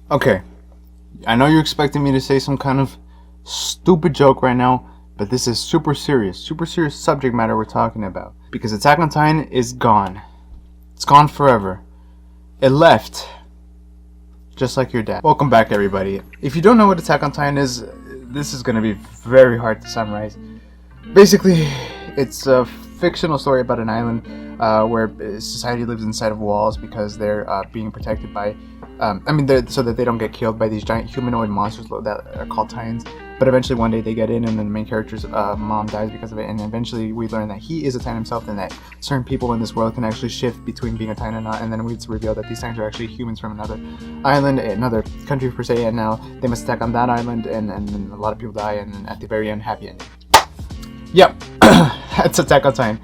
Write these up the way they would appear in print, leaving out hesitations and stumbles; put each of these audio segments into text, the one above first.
Okay, I know you're expecting me to say some kind of stupid joke right now, but this is super serious subject matter we're talking about. Because Attack on Titan is gone. It's gone forever. It left, just like your dad. Welcome back, everybody. If you don't know what Attack on Titan is, this is going to be very hard to summarize. Basically, it's a fictional story about an island where society lives inside of walls because they're being protected by, so that they don't get killed by these giant humanoid monsters that are called Titans. But eventually one day they get in, and then the main character's mom dies because of it, and eventually we learn that he is a Titan himself, and that certain people in this world can actually shift between being a Titan and not, and then we reveal that these Titans are actually humans from another island, another country per se, and now they must attack on that island, and then a lot of people die, and then at the very end, happy ending. Yep, that's Attack on Titan.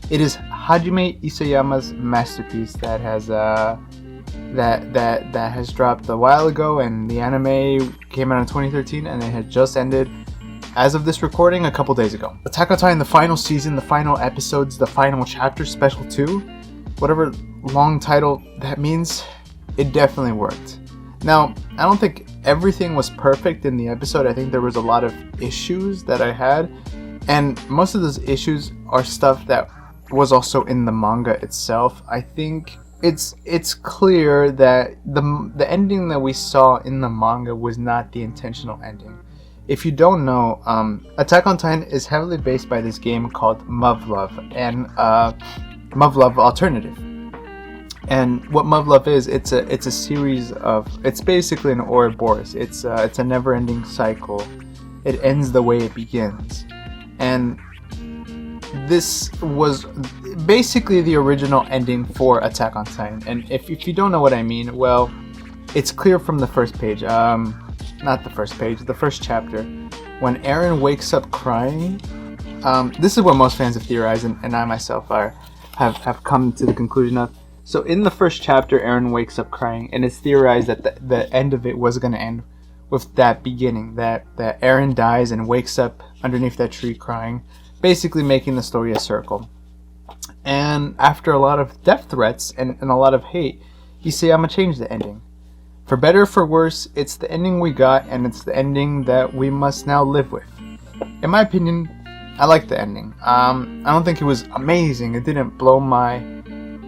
It is Hajime Isayama's masterpiece that has that has dropped a while ago, and the anime came out in 2013, and it had just ended as of this recording a couple days ago. Attack on Titan, the final season, the final episodes, the final chapter, special 2, whatever long title that means, it definitely worked. Now, I don't think everything was perfect in the episode. I think there was a lot of issues that I had, and most of those issues are stuff that was also in the manga itself. I think it's clear that the ending that we saw in the manga was not the intentional ending. If you don't know, Attack on Titan is heavily based by this game called Muv-Luv and Muv-Luv Alternative. And what Muv-Luv is, it's a series of, it's basically an Ouroboros. It's a never-ending cycle. It ends the way it begins. And this was basically the original ending for Attack on Titan. And if you don't know what I mean, well, it's clear from the first page. Not the first page, the first chapter. When Eren wakes up crying, this is what most fans have theorized, and I myself have come to the conclusion of. So in the first chapter, Eren wakes up crying, and it's theorized that the end of it was going to end with that beginning, that Eren dies and wakes up underneath that tree crying, basically making the story a circle. And after a lot of death threats and a lot of hate, Isayama changed the ending. For better or for worse, it's the ending we got, and it's the ending that we must now live with. In my opinion, I like the ending. I don't think it was amazing. It didn't blow my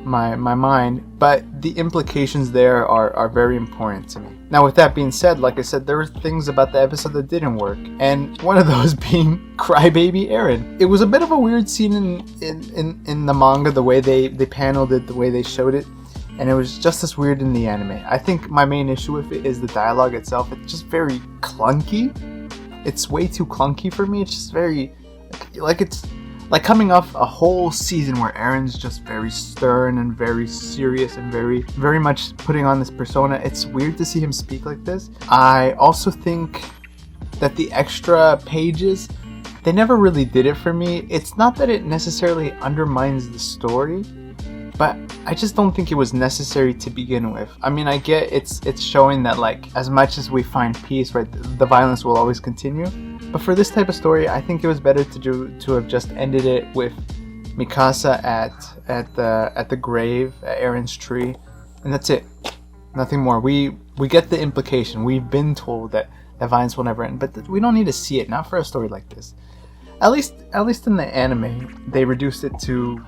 mind, but the implications there are very important to me. Now, with that being said, like I said, there were things about the episode that didn't work, and one of those being Crybaby Eren. It was a bit of a weird scene in the manga, the way they paneled it, the way they showed it, and it was just as weird in the anime. I think my main issue with it is the dialogue itself. It's just very clunky. It's way too clunky for me. It's just very, it's like coming off a whole season where Eren's just very stern and very serious and very much putting on this persona. It's weird to see him speak like this. I also think that the extra pages, they never really did it for me. It's not that it necessarily undermines the story, but I just don't think it was necessary to begin with. I mean, I get it's showing that, like, as much as we find peace, right, the violence will always continue. But for this type of story, I think it was better to have just ended it with Mikasa at the grave, at Eren's tree, and that's it. Nothing more. We get the implication. We've been told that violence will never end, but we don't need to see it. Not for a story like this. At least in the anime, they reduced it to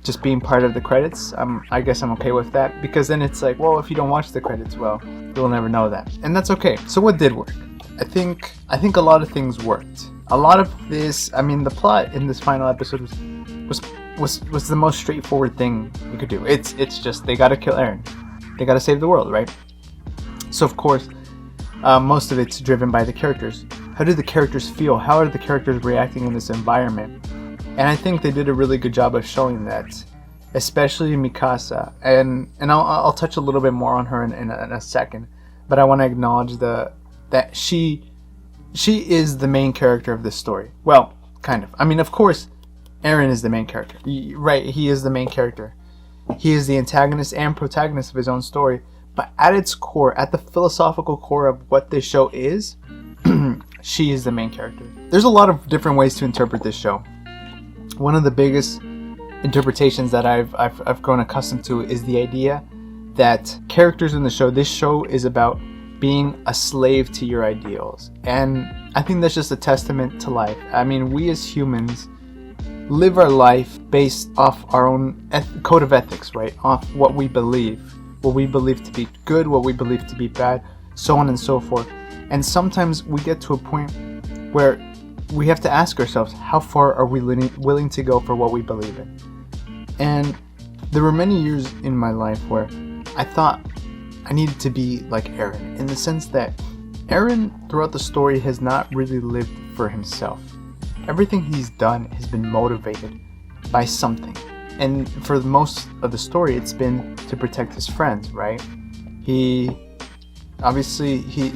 just being part of the credits. I guess I'm okay with that, because then it's like, well, if you don't watch the credits, well, you'll never know that, and that's okay. So what did work? I think a lot of things worked. A lot of this, I mean, the plot in this final episode was the most straightforward thing you could do. It's just they gotta kill Eren, they gotta save the world, right? So of course, most of it's driven by the characters. How do the characters feel? How are the characters reacting in this environment? And I think they did a really good job of showing that, especially Mikasa. And I'll touch a little bit more on her in a second, but I want to acknowledge that she is the main character of this story. Well, kind of. I mean, of course, Eren is the main character. Right, he is the main character. He is the antagonist and protagonist of his own story. But at its core, at the philosophical core of what this show is, she is the main character. There's a lot of different ways to interpret this show. One of the biggest interpretations that I've grown accustomed to is the idea that characters in the show, this show is about being a slave to your ideals. And I think that's just a testament to life. I mean, we as humans live our life based off our own code of ethics, right? Off what we believe to be good, what we believe to be bad, so on and so forth. And sometimes we get to a point where we have to ask ourselves, how far are we willing to go for what we believe in? And there were many years in my life where I thought I needed to be like Eren, in the sense that Eren, throughout the story, has not really lived for himself. Everything he's done has been motivated by something. And for most of the story, it's been to protect his friends, right? The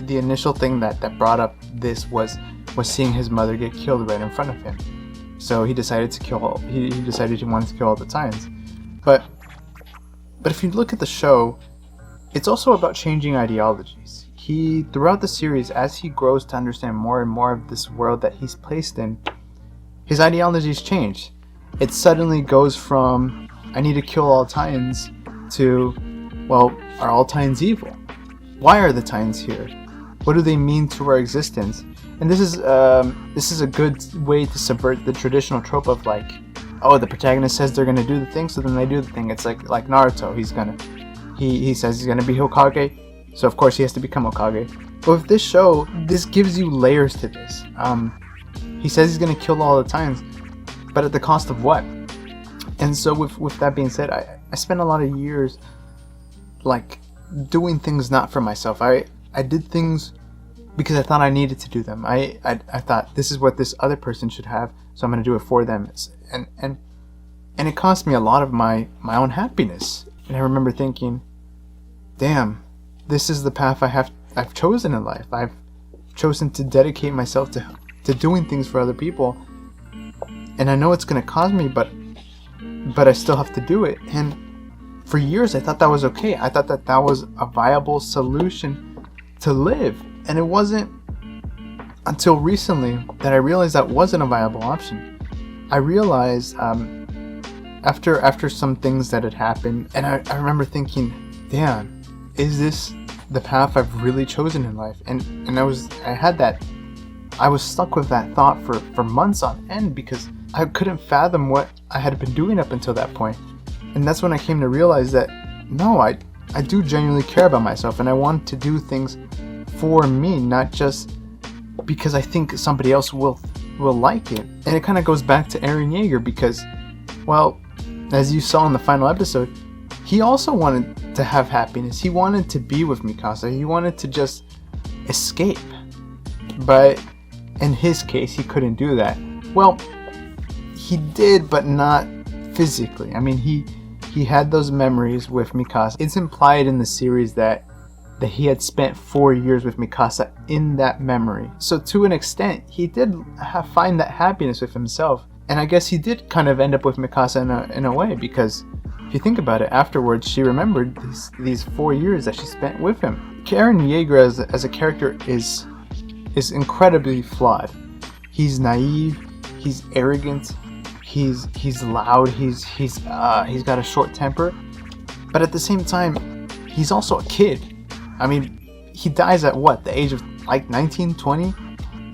initial thing that brought up this was seeing his mother get killed right in front of him. So he decided he wanted to kill all the Titans. But if you look at the show, it's also about changing ideologies. Throughout the series, as he grows to understand more and more of this world that he's placed in, his ideologies change. It suddenly goes from, I need to kill all Titans, to, well, are all Titans evil? Why are the Titans here? What do they mean to our existence? And this is a good way to subvert the traditional trope of like, oh, the protagonist says they're gonna do the thing, so then they do the thing. It's like Naruto. He says he's gonna be Hokage, so of course he has to become Hokage. But with this show, this gives you layers to this. He says he's gonna kill all the Titans, but at the cost of what? And so with that being said, I spent a lot of years like doing things not for myself. I did things because I thought I needed to do them. I thought this is what this other person should have, so I'm gonna do it for them. And it cost me a lot of my own happiness. And I remember thinking, damn, this is the path I've chosen in life. I've chosen to dedicate myself to doing things for other people. And I know it's gonna cost me, but I still have to do it. And for years I thought that was okay. I thought that was a viable solution to live. And it wasn't until recently that I realized that wasn't a viable option. I realized after some things that had happened, and I remember thinking, damn, is this the path I've really chosen in life? And I was stuck with that thought for months on end, because I couldn't fathom what I had been doing up until that point. And that's when I came to realize that no, I do genuinely care about myself, and I want to do things for me, not just because I think somebody else will like it. And it kind of goes back to Eren Yeager, because, well, as you saw in the final episode, he also wanted to have happiness. He wanted to be with Mikasa. He wanted to just escape. But in his case, he couldn't do that. Well, he did, but not physically. I mean, he had those memories with Mikasa. It's implied in the series that he had spent 4 years with Mikasa in that memory. So to an extent, he did find that happiness with himself. And I guess he did kind of end up with Mikasa in a way, because if you think about it, afterwards she remembered these 4 years that she spent with him. Eren Yeager as a character is incredibly flawed. He's naive, he's arrogant, he's loud, he's got a short temper, but at the same time, he's also a kid. I mean, he dies at what, the age of like 19, 20?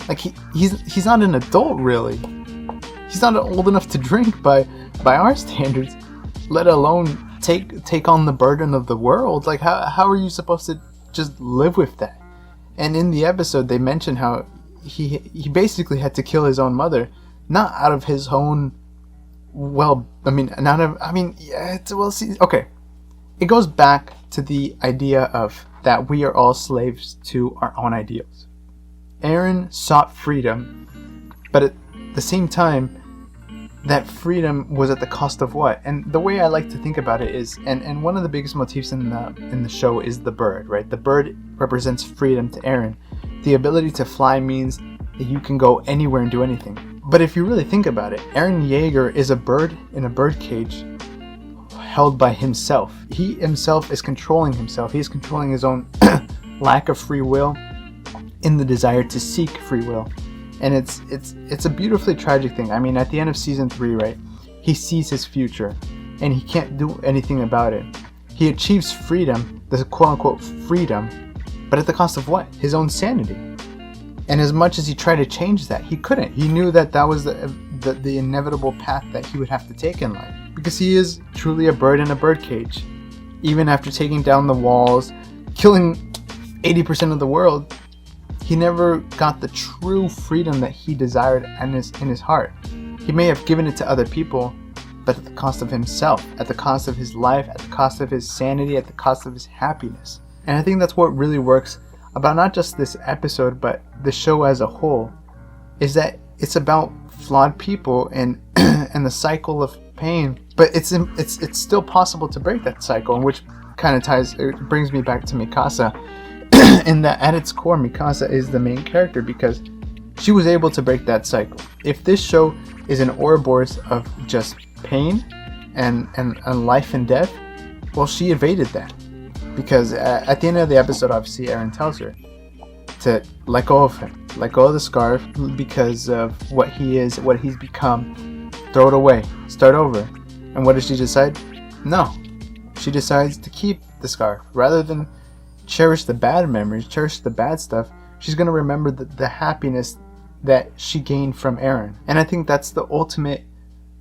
Like he's not an adult, really. He's not old enough to drink by our standards, let alone take on the burden of the world. Like how are you supposed to just live with that? And in the episode, they mention how he basically had to kill his own mother, not out of his own. Well, I mean, okay. It goes back to the idea of that we are all slaves to our own ideals. Eren sought freedom, but at the same time, that freedom was at the cost of what? And the way I like to think about it is, and one of the biggest motifs in the show is the bird, right? The bird represents freedom to Eren. The ability to fly means that you can go anywhere and do anything. But if you really think about it, Eren Yeager is a bird in a bird cage held by himself. He himself is controlling himself. He is controlling his own lack of free will in the desire to seek free will. And it's a beautifully tragic thing. I mean, at the end of season 3, right, he sees his future and he can't do anything about it. He achieves freedom, the quote-unquote freedom, But at the cost of what? His own sanity. And as much as he tried to change that, he couldn't. He knew that that was the inevitable path that he would have to take in life. Because he is truly a bird in a birdcage. Even after taking down the walls, killing 80% of the world, he never got the true freedom that he desired in his heart. He may have given it to other people, but at the cost of himself, at the cost of his life, at the cost of his sanity, at the cost of his happiness. And I think that's what really works about not just this episode, but the show as a whole, is that it's about flawed people and and the cycle of pain. But it's still possible to break that cycle, and which kind of brings me back to Mikasa. In that at its core, Mikasa is the main character because she was able to break that cycle. If this show is an Ouroboros of just pain and life and death, well, she evaded that. Because at the end of the episode, obviously, Eren tells her to let go of him. Let go of the scarf because of what he is, what he's become. Throw it away. Start over. And what does she decide? No. She decides to keep the scarf. Rather than cherish the bad memories, cherish the bad stuff, she's going to remember the happiness that she gained from Eren. And I think that's the ultimate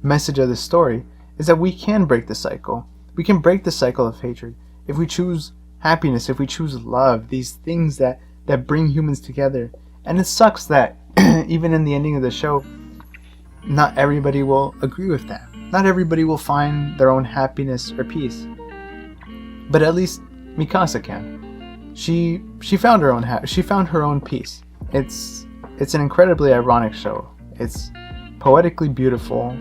message of the story, is that we can break the cycle. We can break the cycle of hatred if we choose happiness, if we choose love, these things that bring humans together. And it sucks that even in the ending of the show, not everybody will agree with that. Not everybody will find their own happiness or peace. But at least Mikasa can. She found her own peace. It's an incredibly ironic show. It's poetically beautiful.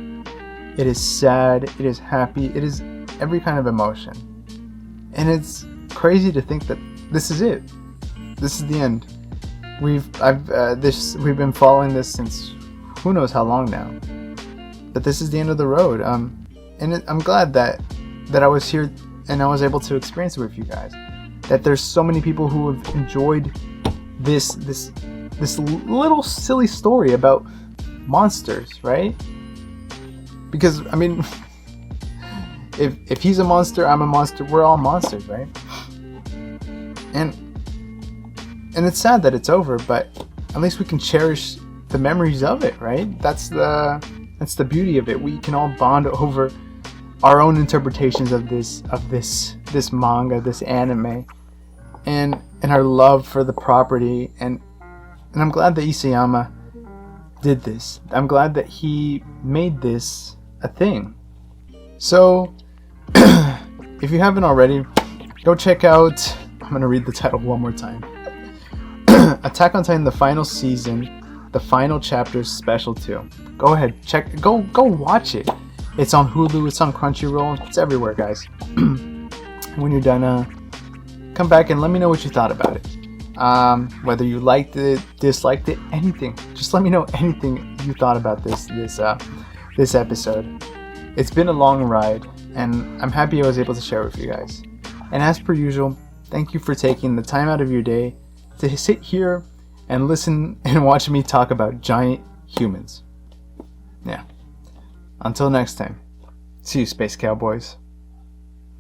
It is sad. It is happy. It is every kind of emotion. And it's crazy to think that this is it. This is the end. We've been following this since who knows how long now. But this is the end of the road. And I'm glad that I was here and I was able to experience it with you guys. That there's so many people who have enjoyed this little silly story about monsters, right? Because I mean, if he's a monster, I'm a monster. We're all monsters, right? And it's sad that it's over, but at least we can cherish the memories of it, right? That's the beauty of it. We can all bond over our own interpretations of this manga, this anime, and our love for the property. And I'm glad that Isayama did this. I'm glad that he made this a thing. So, if you haven't already, go check out, I'm going to read the title one more time. Attack on Titan, the final season, the final chapters, special 2. Go ahead, go watch it. It's on Hulu, it's on Crunchyroll, it's everywhere, guys. When you're done, come back and let me know what you thought about it. Whether you liked it, disliked it, anything. Just let me know anything you thought about this episode. It's been a long ride, and I'm happy I was able to share with you guys. And as per usual, thank you for taking the time out of your day to sit here and listen and watch me talk about giant humans. Yeah. Until next time. See you, Space Cowboys.